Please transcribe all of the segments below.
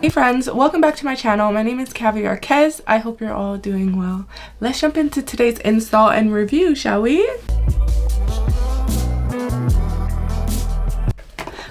Hey friends, welcome back to my channel. My name is Caviarkezzy. I hope you're all doing well. Let's jump into today's install and review, shall we?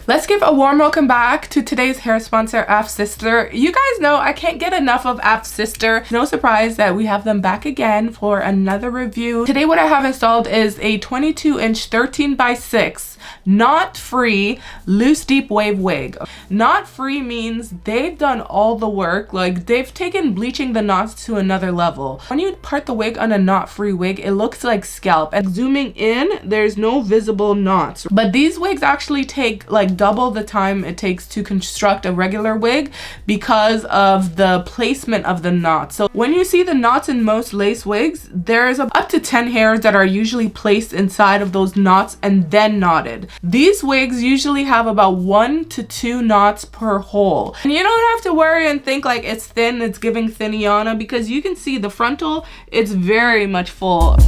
Let's give a warm welcome back to today's hair sponsor, Afsister. You guys know I can't get enough of Afsister. No surprise that we have them back again for another review. Today what I have installed is a 22-inch 13x6 knot free loose deep wave wig. Knot free means they've done all the work, like they've taken bleaching the knots to another level. When you part the wig on a knot free wig, it looks like scalp, and zooming in there's no visible knots. But these wigs actually take like double the time it takes to construct a regular wig because of the placement of the knots. So when you see the knots in most lace wigs, there's up to 10 hairs that are usually placed inside of those knots and then knotted. These wigs usually have about 1 to 2 knots per hole. And you don't have to worry and think like it's thin, it's giving Thiniana, because you can see the frontal, it's very much full.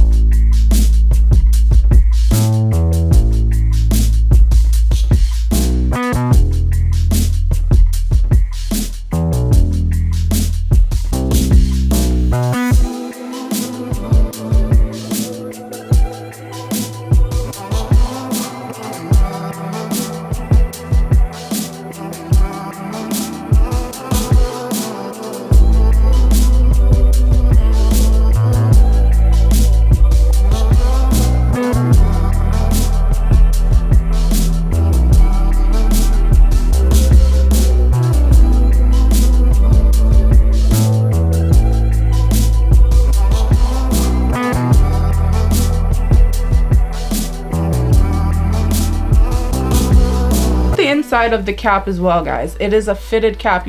Inside of the cap as well, guys, it is a fitted cap.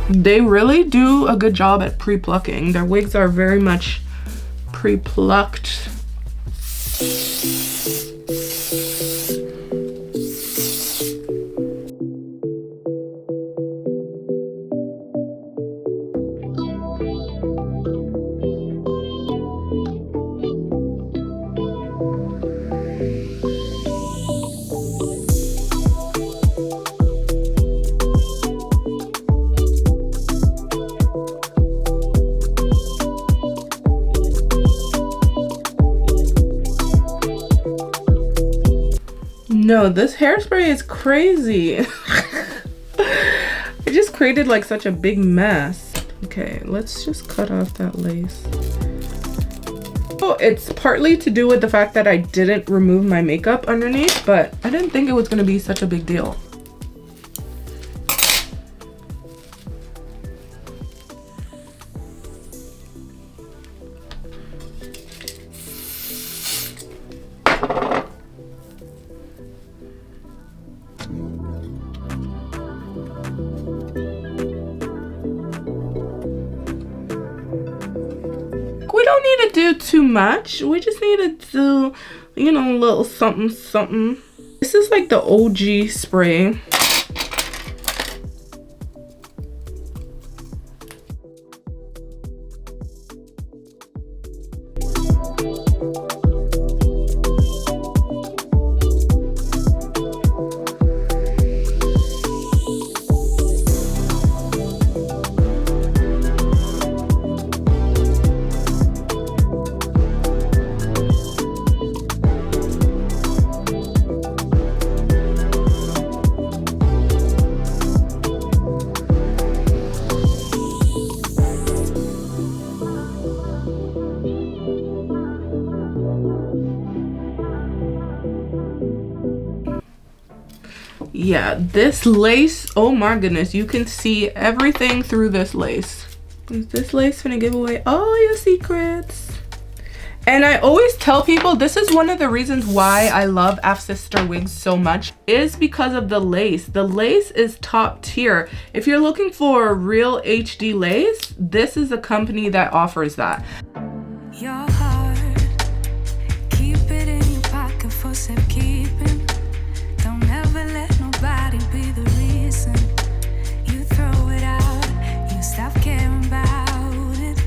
They really do a good job at pre-plucking. Their wigs are very much pre-plucked. No, this hairspray is crazy. It just created like such a big mess. Okay, let's just cut off that lace. Oh, it's partly to do with the fact that I didn't remove my makeup underneath, but I didn't think it was gonna be such a big deal. We don't need to do too much. We just need to do, you know, a little something something. This is like the OG spray. Yeah, this lace, oh my goodness, you can see everything through this lace. Is this lace gonna give away all your secrets? And I always tell people this is one of the reasons why I love Afsister wigs so much, is because of the lace. The lace is top tier. If you're looking for real HD lace, this is a company that offers that. Your heart, keep it in your pocket for safekeeping. Don't ever let nobody be the reason you throw it out. You stop caring about it.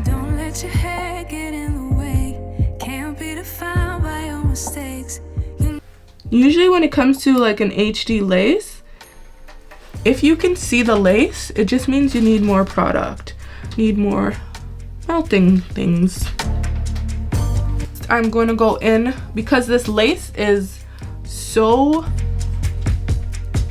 Don't let your hair get in the way. Can't be defined by your mistakes. Usually when it comes to like an HD lace, if you can see the lace, it just means you need more product, need more melting things. I'm going to go in, because this lace is so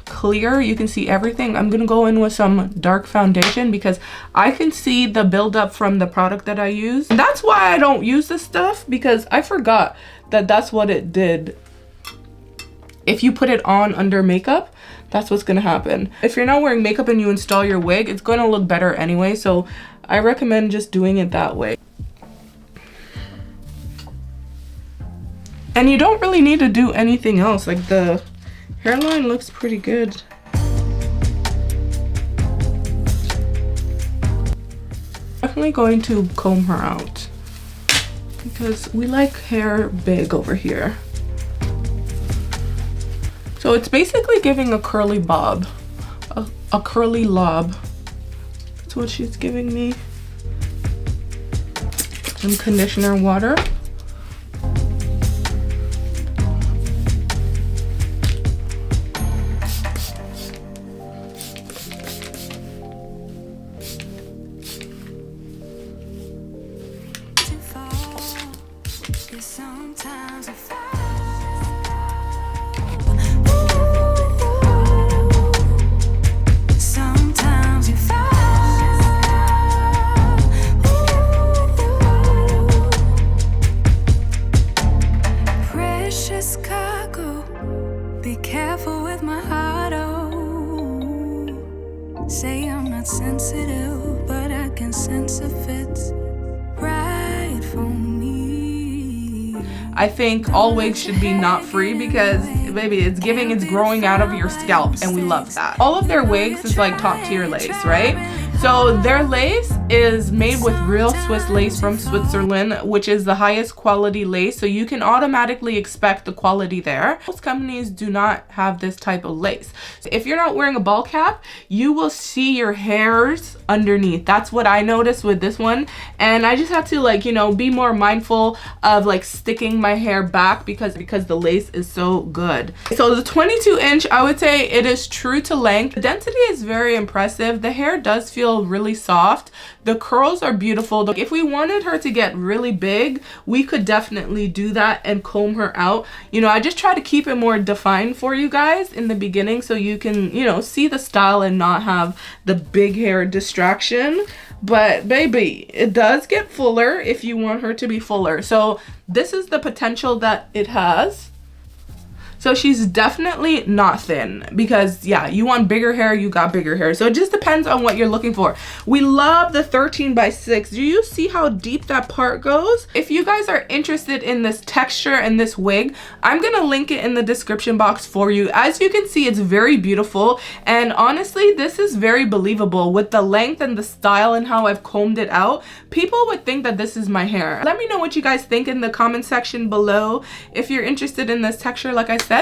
clear, you can see everything. I'm gonna go in with some dark foundation because I can see the buildup from the product that I use. And that's why I don't use this stuff, because I forgot that that's what it did. If you put it on under makeup, that's what's gonna happen. If you're not wearing makeup and you install your wig, it's gonna look better anyway, so I recommend just doing it that way. And you don't really need to do anything else. Like, the hairline looks pretty good. Definitely going to comb her out because we like hair big over here. So it's basically giving a curly bob, a curly lob. That's what she's giving me. Some conditioner water. Say I'm not sensitive, but I can sense if it's right for me. I think all wigs should be not free because, baby, it's growing out of your scalp, and we love that. All of their wigs is like top tier lace, right? So their lace is made with real Swiss lace from Switzerland, which is the highest quality lace, so you can automatically expect the quality there. Most companies do not have this type of lace. So if you're not wearing a ball cap, you will see your hairs underneath. That's what I noticed with this one, and I just have to, like, you know, be more mindful of like sticking my hair back because the lace is so good. So the 22-inch, I would say it is true to length. The density is very impressive. The hair does feel really soft. The curls are beautiful. If we wanted her to get really big, we could definitely do that and comb her out. You know, I just try to keep it more defined for you guys in the beginning so you can, you know, see the style and not have the big hair distraction. But baby, it does get fuller if you want her to be fuller. So this is the potential that it has. So she's definitely not thin because, yeah, you want bigger hair, you got bigger hair. So it just depends on what you're looking for. We love the 13x6. Do you see how deep that part goes? If you guys are interested in this texture and this wig, I'm gonna link it in the description box for you. As you can see, it's very beautiful. And honestly, this is very believable with the length and the style and how I've combed it out. People would think that this is my hair. Let me know what you guys think in the comment section below. If you're interested in this texture, like I said,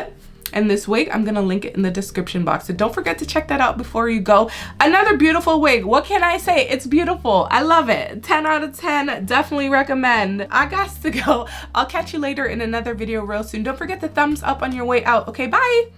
and this wig, I'm gonna link it in the description box, so don't forget to check that out before you go. Another beautiful wig. What can I say? It's beautiful. I love it. 10 out of 10. Definitely recommend. I got to go. I'll catch you later in another video real soon. Don't forget to thumbs up on your way out. Okay, bye.